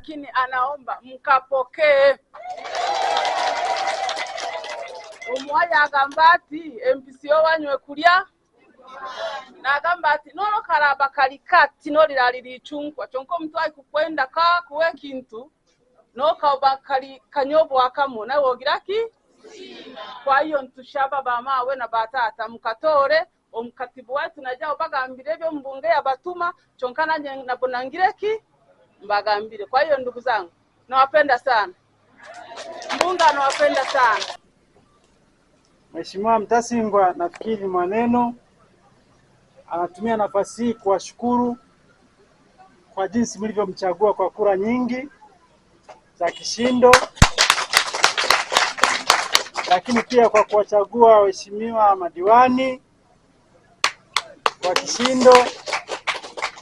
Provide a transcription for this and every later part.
lakini anaomba mkapokee. Umwaya agamba ati MPCO wanywe kulya nagamba ati nolo karaba kalikati no lirali chungwa chonko mtu kukwenda ka kuwe kintu no ka kanyobo akamo na wogiraki. Kwa hiyo ntushaba bamawe na batata mukatore omukatibu wetu najao bagambire byo mbunge yabatuma chonkana nabonangireki mbagambire. Kwa hiyo ndugu zangu nawapenda sana, mbunga nawapenda sana. Mheshimiwa Mtasingwa nafikiri maneno anatumia nafasi hii kuwashukuru kwa jinsi mlivyomchagua kwa kura nyingi za kishindo, lakini pia kwa kuwachagua waheshimiwa madiwani kwa kishindo,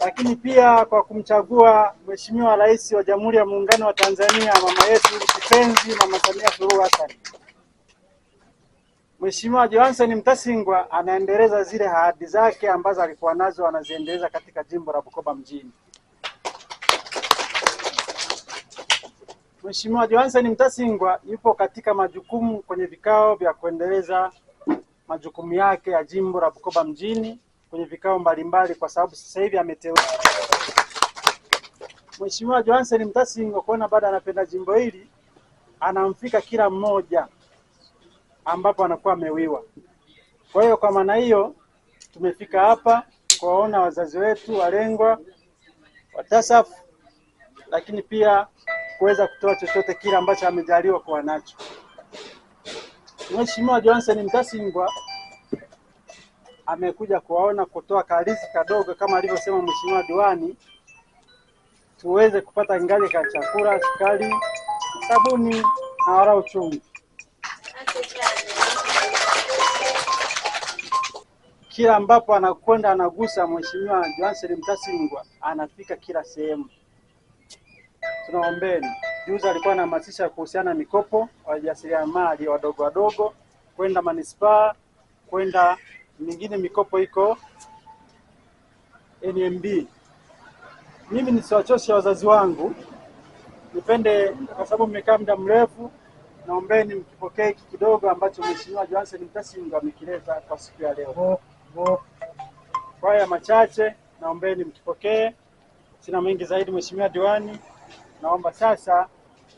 lakini pia kwa kumchagua Mheshimiwa Rais wa Jamhuri ya Muungano wa Tanzania, mama yetu kipenzi, Mama Samia Suluhu Hassan. Mheshimiwa Johansen Mtasingwa anaendeleza zile ahadi zake ambazo alikuwa nazo anaziendeleza katika jimbo la Bukoba mjini. Mheshimiwa Johansen Mtasingwa yupo katika majukumu kwenye vikao vya kuendeleza majukumu yake ya jimbo la Bukoba mjini kwenye vikao mbalimbali, kwa sababu sasa hivi ameteuliwa. Mheshimiwa Johansen Mtasingwa kuona baada anapenda jimbo hili anamfika kila mmoja ambapo anakuwa amewiwa. Kwa hiyo kwa maana hiyo tumefika hapa kuwaona wazazi wetu walengwa wa TASAF, lakini pia kuweza kutoa chochote kile ambacho amejaliwa kuwa nacho. Mheshimiwa Johansen Mtasingwa amekuja kuwaona, kutoa karizi kadogo kama alivyosema Mheshimiwa Diwani, tuweze kupata ingaje ka chakula, sukari, sabuni na wala uchungu. Kila ambapo anakwenda anagusa Mheshimiwa Johansen Mtasingwa anafika kila sehemu. Tunaombeni. Juzi alikuwa anahamasisha kuhusiana na mikopo wa wajasiriamali wadogo kwenda manispaa, kwenda mingine mikopo iko NMB. Mimi nisiwachoshe wazazi wangu, nipende kwa sababu mmekaa muda mrefu, naombeni mkipokee kidogo ambacho Mheshimiwa Johansen Mtasingwa amekileta kwa siku ya leo. Kwa haya machache naombeni mkipokee. Sina mengi zaidi Mheshimiwa Diwani. Naomba sasa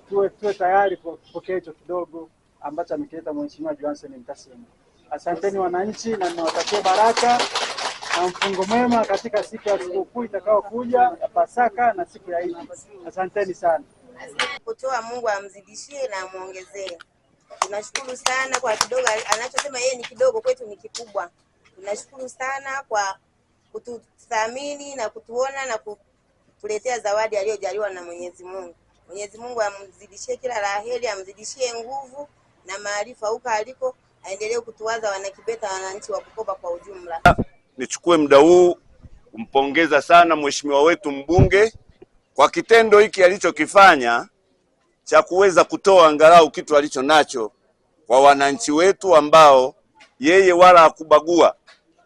tuwe tayari kupokea hicho kidogo ambacho amekileta Mheshimiwa Johansen Mtasingwa. Asanteni wananchi, na niwatakie baraka na mfungo mwema katika siku ya sikukuu itakayokuja ya Pasaka na siku ya Idi. Asanteni sana. Kutoa Mungu amzidishie na amuongezee. Tunashukuru sana kwa kidogo anachosema yeye, ni kidogo kwetu ni kikubwa. Tunashukuru sana kwa kututhamini na kutuona na kutuletea zawadi aliyojaliwa na Mwenyezi Mungu. Mwenyezi Mungu amzidishie kila laheri, amzidishie nguvu na maarifa huko aliko, aendelee kutuwaza wanakibeta, wananchi wa Bukoba kwa ujumla. Nichukue muda huu kumpongeza sana mheshimiwa wetu mbunge kwa kitendo hiki alichokifanya cha kuweza kutoa angalau kitu alicho nacho kwa wananchi wetu ambao yeye wala hakubagua,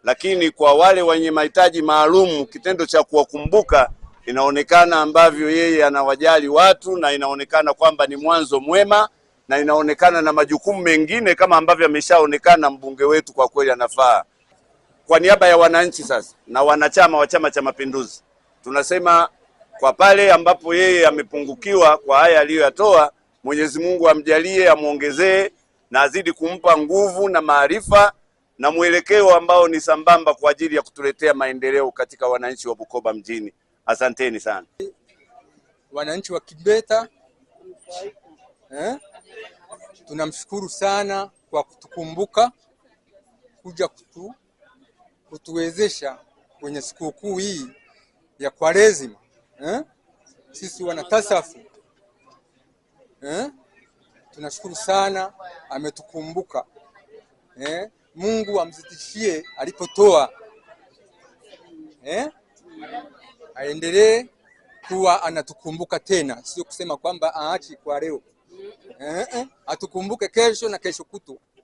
lakini kwa wale wenye mahitaji maalum, kitendo cha kuwakumbuka inaonekana ambavyo yeye anawajali watu, na inaonekana kwamba ni mwanzo mwema, na inaonekana na majukumu mengine kama ambavyo ameshaonekana mbunge wetu kwa kweli anafaa. Kwa niaba ya wananchi sasa na wanachama wa Chama cha Mapinduzi, tunasema kwa pale ambapo yeye amepungukiwa kwa haya aliyoyatoa, Mwenyezi Mungu amjalie, amuongezee na azidi kumpa nguvu na maarifa na mwelekeo ambao ni sambamba kwa ajili ya kutuletea maendeleo katika wananchi wa Bukoba mjini. Asanteni sana. Wananchi wa Kibeta, tunamshukuru sana kwa kutukumbuka, kuja kutuwezesha kwenye sikukuu hii ya Kwaresima. Sisi wana TASAF tunashukuru sana, ametukumbuka. Mungu amzidishie alipotoa, aendelee kuwa anatukumbuka tena, sio kusema kwamba aachi kwa leo. Atukumbuke kesho na kesho kutu.